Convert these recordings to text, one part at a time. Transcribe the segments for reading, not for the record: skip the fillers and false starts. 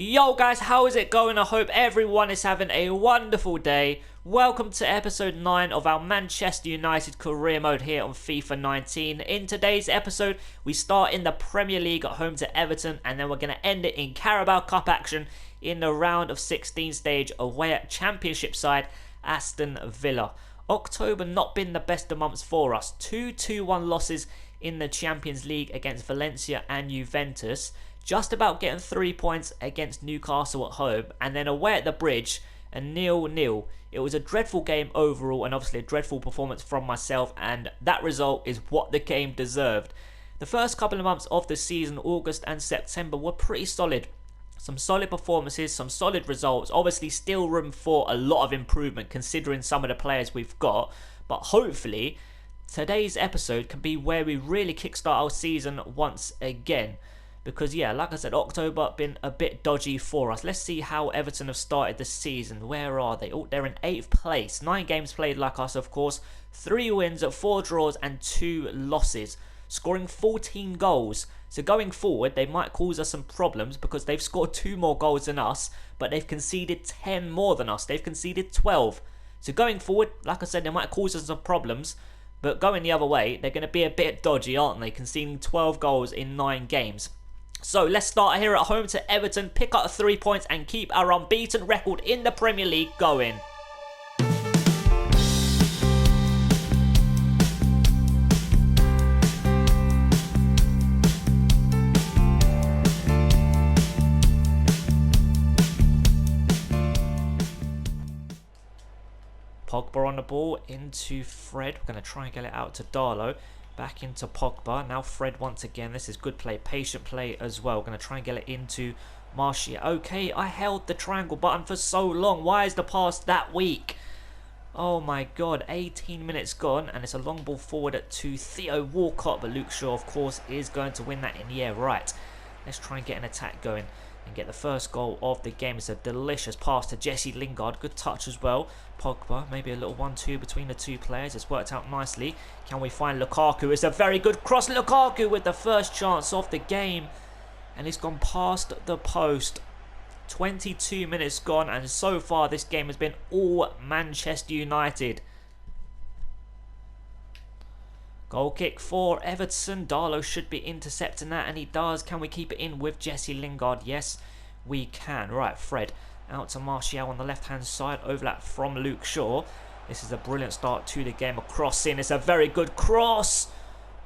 Yo guys, how is it going? I hope everyone is having a wonderful day. Welcome to episode 9 of our Manchester United career mode here on FIFA 19. In today's episode, we start in the Premier League at home to Everton, and then we're going to end it in Carabao Cup action in the round of 16 stage away at Championship side Aston Villa. October not been the best of months for us. 2-2-1 losses in the Champions League against Valencia and Juventus. Just about getting 3 points against Newcastle at home, and then away at the Bridge, a 0-0. It was a dreadful game overall, and obviously a dreadful performance from myself, and that result is what the game deserved. The first couple of months of the season, August and September, were pretty solid. Some solid performances, some solid results. Obviously still room for a lot of improvement considering some of the players we've got, but hopefully today's episode can be where we really kickstart our season once again. Because yeah, like I said, October been a bit dodgy for us. Let's see how Everton have started the season. Where are they? Oh, they're in 8th place. 9 games played like us, of course. 3 wins, 4 draws and 2 losses. Scoring 14 goals. So going forward, they might cause us some problems because they've scored 2 more goals than us, but they've conceded 10 more than us. They've conceded 12. So going forward, like I said, they might cause us some problems. But going the other way, they're going to be a bit dodgy, aren't they? Conceding 12 goals in 9 games. So let's start here at home to Everton, pick up 3 points and keep our unbeaten record in the Premier League going. Pogba on the ball into Fred. We're going to try and get it out to Darlow. Back into Pogba. Now Fred once again. This is good play. Patient play as well. Going to try and get it into Martial. Okay, I held the triangle button for so long. Why is the pass that weak? Oh my god. 18 minutes gone. And it's a long ball forward to Theo Walcott. But Luke Shaw, of course, is going to win that in the air. Right. Let's try and get an attack going and get the first goal of the game. It's a delicious pass to Jesse Lingard. Good touch as well. Pogba, maybe a little 1-2 between the two players. It's worked out nicely. Can we find Lukaku? It's a very good cross. Lukaku with the first chance of the game. And it's gone past the post. 22 minutes gone. And so far this game has been all Manchester United. Goal kick for Everton. Darlow should be intercepting that, and he does. Can we keep it in with Jesse Lingard? Yes, we can. Right, Fred out to Martial on the left-hand side. Overlap from Luke Shaw. This is a brilliant start to the game. A cross in. It's a very good cross.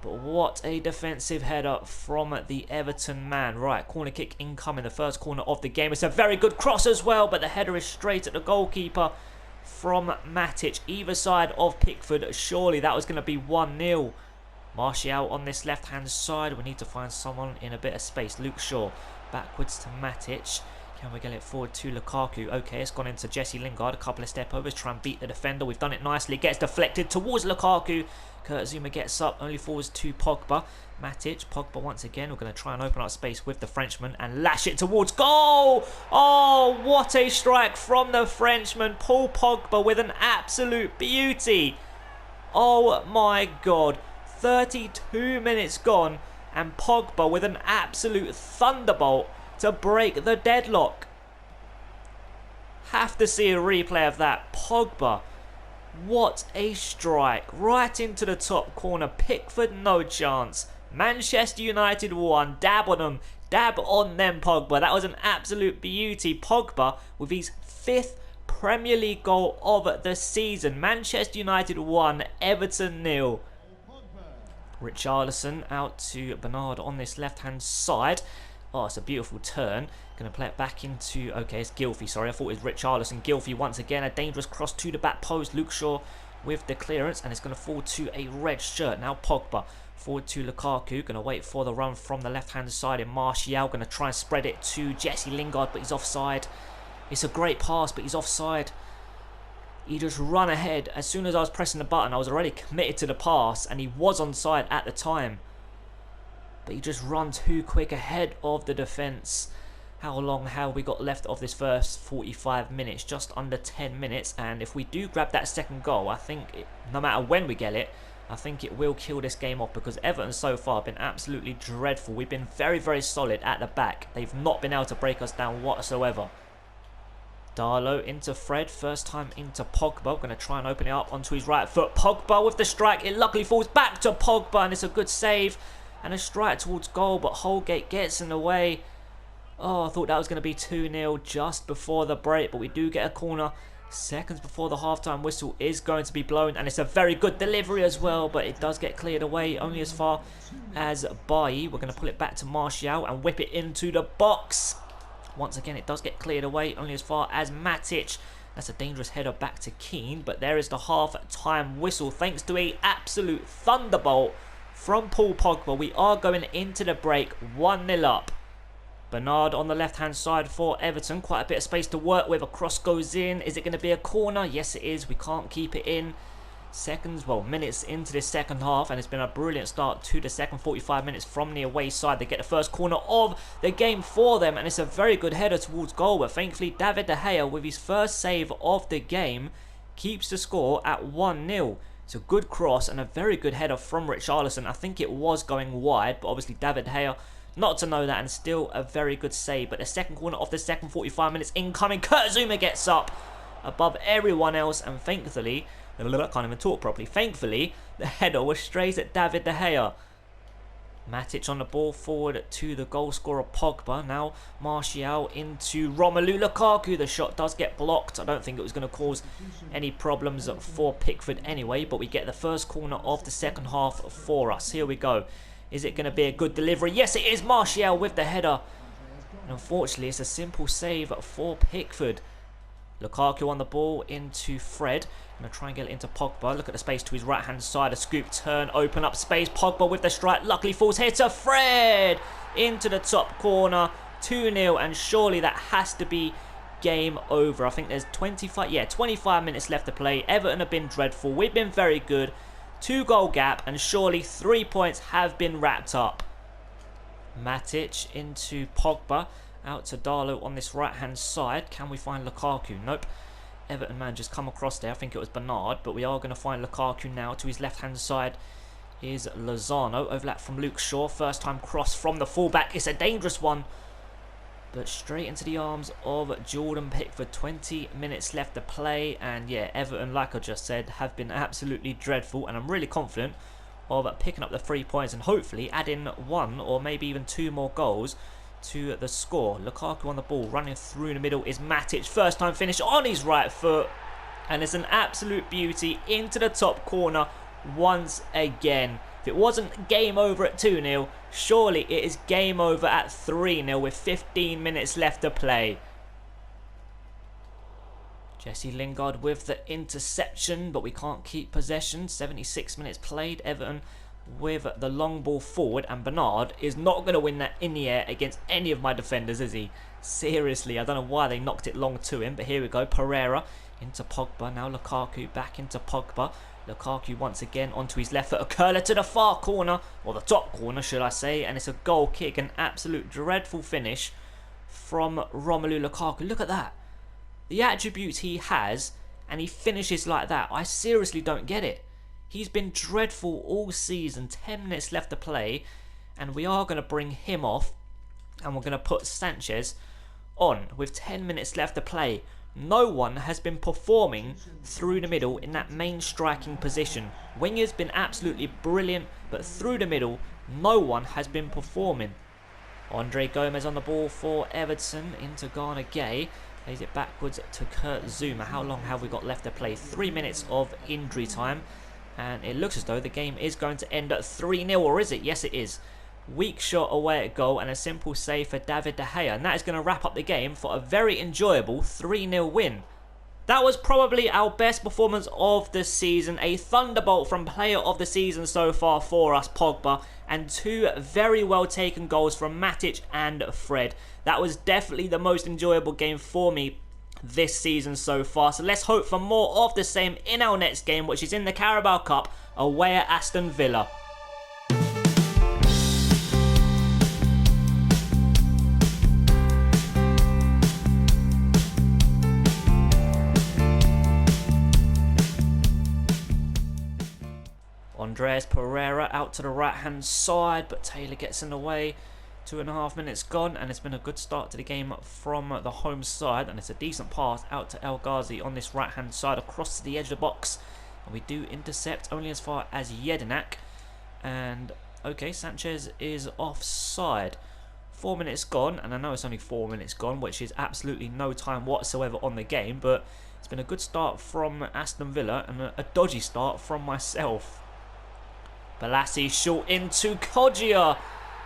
But what a defensive header from the Everton man. Right, corner kick incoming. The first corner of the game. It's a very good cross as well, but the header is straight at the goalkeeper from Matic. Either side of Pickford. Surely that was going to be 1-0. Martial on this left-hand side. We need to find someone in a bit of space. Luke Shaw backwards to Matic. Can we get it forward to Lukaku? Okay, it's gone into Jesse Lingard. A couple of step overs. Try and beat the defender. We've done it nicely. Gets deflected towards Lukaku. Kurt Zouma gets up. Only forwards to Pogba. Matic. Pogba once again. We're going to try and open up space with the Frenchman and lash it towards goal. Oh, what a strike from the Frenchman. Paul Pogba with an absolute beauty. Oh my god. 32 minutes gone. And Pogba with an absolute thunderbolt to break the deadlock. Have to see a replay of that. Pogba, what a strike. Right into the top corner. Pickford, no chance. Manchester United 1. Dab on them. Dab on them, Pogba. That was an absolute beauty. Pogba with his 5th Premier League goal of the season. Manchester United 1. Everton 0. Richarlison out to Bernard on this left-hand side. Oh, it's a beautiful turn. Going to play it back into... Okay, it's Gylfi. Sorry, I thought it was Richarlison. Gylfi once again. A dangerous cross to the back post. Luke Shaw with the clearance. And it's going to fall to a red shirt. Now Pogba forward to Lukaku. Going to wait for the run from the left-hand side in Martial. Going to try and spread it to Jesse Lingard, but he's offside. It's a great pass, but he's offside. He just run ahead. As soon as I was pressing the button, I was already committed to the pass. And he was onside at the time. But he just run too quick ahead of the defence. How long have we got left of this first 45 minutes? Just under 10 minutes. And if we do grab that second goal, I think no matter when we get it, I think it will kill this game off because Everton so far have been absolutely dreadful. We've been very, very solid at the back. They've not been able to break us down whatsoever. Darlow into Fred, first time into Pogba. Going to try and open it up onto his right foot. Pogba with the strike. It luckily falls back to Pogba and it's a good save. And a strike towards goal, but Holgate gets in the way. Oh, I thought that was going to be 2-0 just before the break, but we do get a corner. Seconds before the halftime whistle is going to be blown, and it's a very good delivery as well, but it does get cleared away only as far as Bailly. We're going to pull it back to Martial and whip it into the box. Once again, it does get cleared away only as far as Matic. That's a dangerous header back to Keane, but there is the half-time whistle thanks to an absolute thunderbolt from Paul Pogba. We are going into the break 1-0 up. Bernard on the left-hand side for Everton. Quite a bit of space to work with. A cross goes in. Is it going to be a corner? Yes, it is. We can't keep it in. Minutes into this second half, and it's been a brilliant start to the second 45 minutes from the away side. They get the first corner of the game for them, and it's a very good header towards goal, but thankfully David De Gea, with his first save of the game, keeps the score at 1-0. It's a good cross and a very good header from Richarlison. I think it was going wide, but obviously David De Gea not to know that, and still a very good save. But the second corner of the second 45 minutes incoming. Kurt Zouma gets up above everyone else, and thankfully, I can't even talk properly. Thankfully, the header was straight at David De Gea. Matic on the ball forward to the goal scorer Pogba. Now Martial into Romelu Lukaku. The shot does get blocked. I don't think it was going to cause any problems for Pickford anyway, but we get the first corner of the second half for us. Here we go. Is it going to be a good delivery? Yes, it is. Martial with the header. And unfortunately, it's a simple save for Pickford. Lukaku on the ball into Fred. Going to try and get it into Pogba. Look at the space to his right-hand side. A scoop turn, open up space. Pogba with the strike. Luckily falls here to Fred. Into the top corner. 2-0. And surely that has to be game over. I think there's 25 minutes left to play. Everton have been dreadful. We've been very good. 2-goal gap, and surely 3 points have been wrapped up. Matic into Pogba, out to Darlow on this right hand side. Can we find Lukaku? Nope. Everton man just come across there. I think it was Bernard, but we are going to find Lukaku now. To his left hand side is Lozano. Overlap from Luke Shaw. First time cross from the fullback. It's a dangerous one, but straight into the arms of Jordan Pickford. 20 minutes left to play, and yeah, Everton, like I just said, have been absolutely dreadful, and I'm really confident of picking up the 3 points and hopefully adding 1 or maybe even 2 more goals to the score. Lukaku on the ball, running through the middle is Matic. First time finish on his right foot, and it's an absolute beauty into the top corner once again. If it wasn't game over at 2-0, surely it is game over at 3-0 with 15 minutes left to play. Jesse Lingard with the interception, but we can't keep possession. 76 minutes played. Everton with the long ball forward, and Bernard is not going to win that in the air against any of my defenders, is he? Seriously, I don't know why they knocked it long to him, but here we go. Pereira into Pogba. Now Lukaku back into Pogba. Lukaku once again onto his left foot. A curler to the far corner, or the top corner should I say, and it's a goal kick. An absolute dreadful finish from Romelu Lukaku. Look at that. The attributes he has, and he finishes like that. I seriously don't get it. He's been dreadful all season. 10 minutes left to play, and we are going to bring him off, and we're going to put Sanchez on with 10 minutes left to play. No one has been performing through the middle in that main striking position. Winger's been absolutely brilliant, but through the middle, no one has been performing. Andre Gomez on the ball for Everton into Garner Gay. Plays it backwards to Kurt Zouma. How long have we got left to play? 3 minutes of injury time. And it looks as though the game is going to end at 3-0, or is it? Yes, it is. Weak shot away at goal and a simple save for David De Gea. And that is going to wrap up the game for a very enjoyable 3-0 win. That was probably our best performance of the season. A thunderbolt from player of the season so far for us, Pogba. And 2 very well taken goals from Matic and Fred. That was definitely the most enjoyable game for me this season so far. So let's hope for more of the same in our next game, which is in the Carabao Cup away at Aston Villa. Andreas Pereira out to the right hand side, but Taylor gets in the way. 2.5 minutes gone, and it's been a good start to the game from the home side, and it's a decent pass out to El Ghazi on this right hand side across to the edge of the box, and we do intercept only as far as Jedinak. And okay, Sanchez is offside. 4 minutes gone, and I know it's only 4 minutes gone, which is absolutely no time whatsoever on the game, but it's been a good start from Aston Villa and a dodgy start from myself. Balassi short into Kodjia.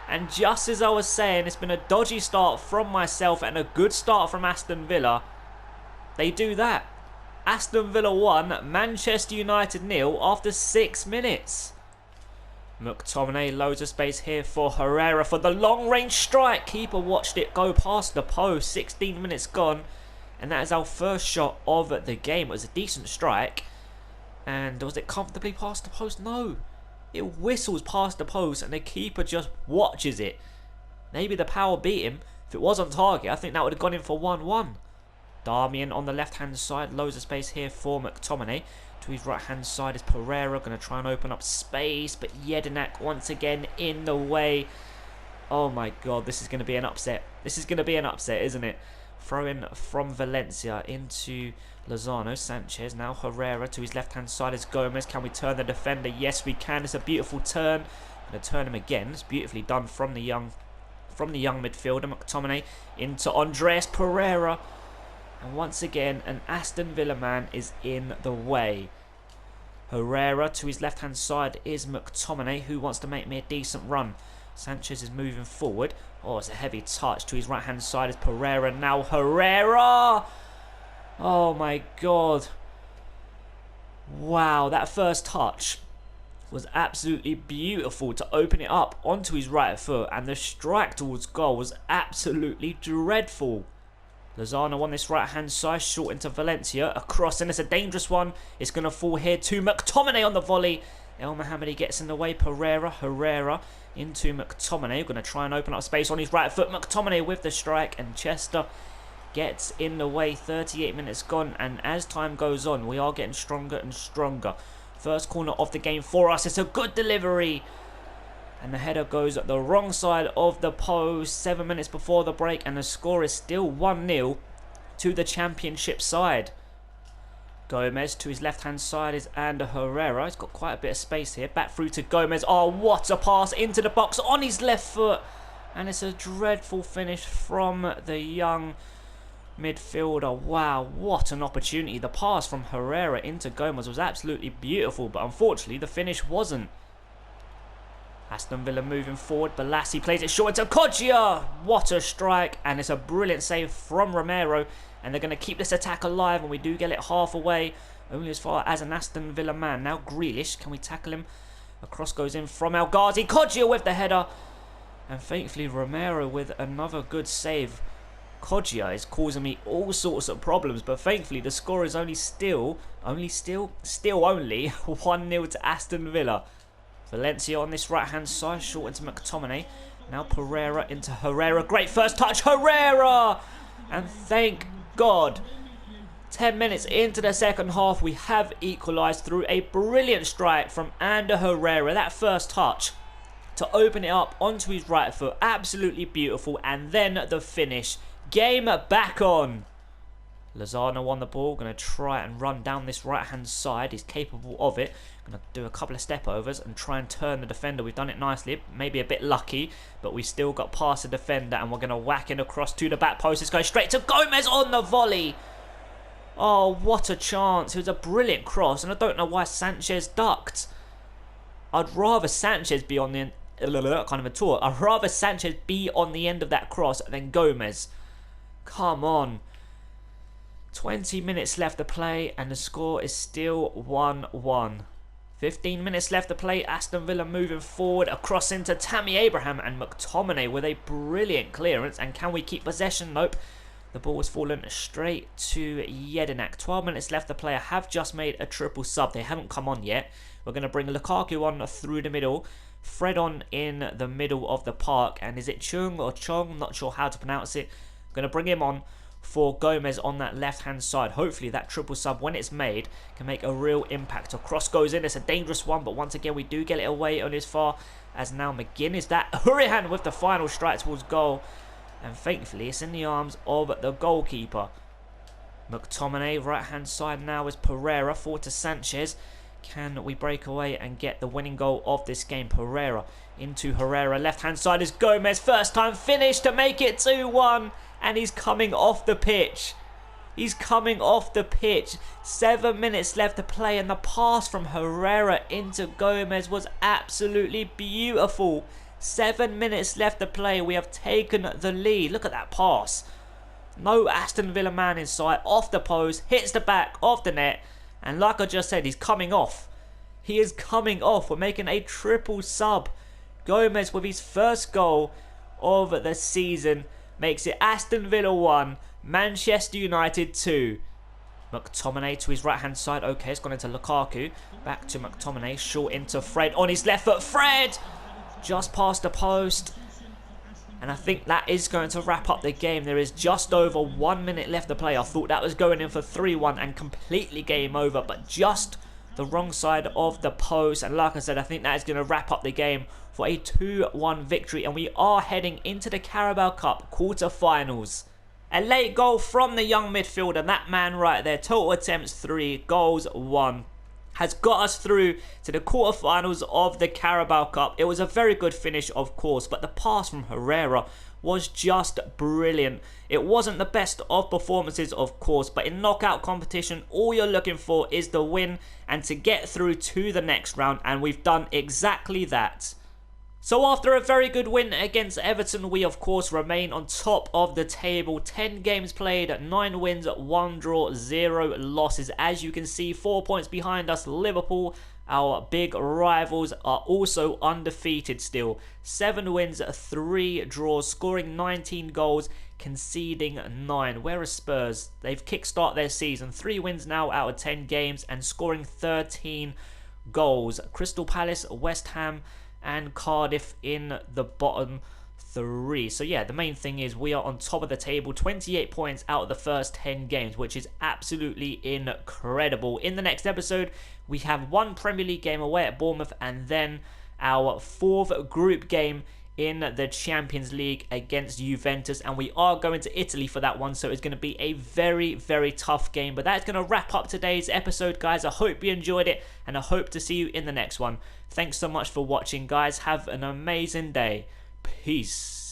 And just as I was saying, it's been a dodgy start from myself and a good start from Aston Villa. They do that. Aston Villa 1, Manchester United 0 after 6 minutes. McTominay, loads of space here for Herrera for the long range strike. Keeper watched it go past the post. 16 minutes gone. And that is our first shot of the game. It was a decent strike. And was it comfortably past the post? No. It whistles past the post and the keeper just watches it. Maybe the power beat him. If it was on target, I think that would have gone in for 1-1. Darmian on the left hand side. Loads of space here for McTominay. To his right hand side is Pereira. Going to try and open up space. But Jedinak once again in the way. Oh my god, this is going to be an upset. This is going to be an upset, isn't it? Throw in from Valencia into Lozano. Sanchez, now Herrera to his left hand side is Gomez. Can we turn the defender? Yes, we can. It's a beautiful turn. Going to turn him again. It's beautifully done from the young midfielder. McTominay into Andreas Pereira. And once again, an Aston Villa man is in the way. Herrera to his left hand side is McTominay, who wants to make me a decent run. Sanchez is moving forward. Oh, it's a heavy touch. To his right hand side is Pereira. Now Herrera! Oh my god. Wow, that first touch was absolutely beautiful to open it up onto his right foot, and the strike towards goal was absolutely dreadful. Lozano on this right hand side, short into Valencia, across, and it's a dangerous one. It's going to fall here to McTominay on the volley. El Mohammadi gets in the way. Herrera into McTominay. We're going to try and open up space on his right foot. McTominay with the strike, and Chester gets in the way. 38 minutes gone, and as time goes on, we are getting stronger and stronger. First corner of the game for us. It's a good delivery, and the header goes at the wrong side of the post. 7 minutes before the break, and the score is still 1-0 to the championship side. Gomez to his left hand side is Ander Herrera. He's got quite a bit of space here. Back through to Gomez. Oh, what a pass into the box on his left foot. And it's a dreadful finish from the young midfielder. Wow, what an opportunity. The pass from Herrera into Gomez was absolutely beautiful, but unfortunately the finish wasn't. Aston Villa moving forward. Balassi plays it short into Kodjia. What a strike, and it's a brilliant save from Romero. And they're going to keep this attack alive, and we do get it half away, only as far as an Aston Villa man. Now Grealish, can we tackle him? A cross goes in from El Ghazi. Kodjia with the header, and thankfully Romero with another good save. Kodjia is causing me all sorts of problems, but thankfully the score is still only 1-0 to Aston Villa. Valencia on this right hand side, short into McTominay. Now Pereira into Herrera. Great first touch, Herrera! And thank God, 10 minutes into the second half, we have equalised through a brilliant strike from Ander Herrera. That first touch to open it up onto his right foot, absolutely beautiful. And then the finish. Game back on. Lozano on the ball, going to try and run down this right hand side. He's capable of it. Going to do a couple of step overs and try and turn the defender. We've done it nicely, maybe a bit lucky, but we still got past the defender, and we're going to whack it across to the back post. It's going straight to Gomez on the volley. Oh, what a chance. It was a brilliant cross, and I don't know why Sanchez ducked. I'd rather Sanchez be on the end. I can't even talk. I'd rather Sanchez be on the end of that cross than Gomez. Come on. 20 minutes left to play, and the score is still 1-1. 15 minutes left to play. Aston Villa moving forward. Across into Tammy Abraham, and McTominay with a brilliant clearance. And can we keep possession? Nope. The ball was fallen straight to Jedinak. 12 minutes left to play. I have just made a triple sub. They haven't come on yet. We're going to bring Lukaku on through the middle. Fred on in the middle of the park. And is it Chung or Chong? Not sure how to pronounce it. Going to bring him on for Gomez on that left-hand side. Hopefully that triple sub, when it's made, can make a real impact. A cross goes in. It's a dangerous one, but once again, we do get it away on his far, as now McGinn is that Hurrihan with the final strike towards goal. And thankfully, it's in the arms of the goalkeeper. McTominay, right-hand side now is Pereira, forward to Sanchez. Can we break away and get the winning goal of this game? Pereira into Herrera. Left-hand side is Gomez. First time finish to make it 2-1. And he's coming off the pitch. He's coming off the pitch. 7 minutes left to play. And the pass from Herrera into Gomez was absolutely beautiful. 7 minutes left to play. We have taken the lead. Look at that pass. No Aston Villa man in sight. Off the post. Hits the back of the net. And like I just said, he's coming off. He is coming off. We're making a triple sub. Gomez with his first goal of the season makes it Aston Villa 1, Manchester United 2. McTominay to his right hand side. Okay, it's gone into Lukaku. Back to McTominay. Short into Fred on his left foot. Fred! Just past the post. And I think that is going to wrap up the game. There is just over 1 minute left to play. I thought that was going in for 3-1 and completely game over. But just the wrong side of the post. And like I said, I think that is going to wrap up the game for a 2-1 victory. And we are heading into the Carabao Cup quarter-finals. A late goal from the young midfielder. That man right there. Total attempts 3, goals 1. Has got us through to the quarterfinals of the Carabao Cup. It was a very good finish, of course, but the pass from Herrera was just brilliant. It wasn't the best of performances, of course, but in knockout competition, all you're looking for is the win and to get through to the next round, and we've done exactly that. So after a very good win against Everton, we of course remain on top of the table. 10 games played, 9 wins, 1 draw, 0 losses. As you can see, 4 points behind us, Liverpool, our big rivals, are also undefeated still. 7 wins, 3 draws, scoring 19 goals, conceding 9. Where are Spurs? They've kickstart their season. 3 wins now out of 10 games and scoring 13 goals. Crystal Palace, West Ham, and Cardiff in the bottom 3. So yeah, the main thing is we are on top of the table, 28 points out of the first 10 games, which is absolutely incredible. In the next episode, we have 1 Premier League game away at Bournemouth, and then our 4th group game in the Champions League against Juventus, and we are going to Italy for that one, so it's going to be a very, very tough game. But that's going to wrap up today's episode, guys. I hope you enjoyed it, and I hope to see you in the next one. Thanks so much for watching, guys. Have an amazing day. Peace.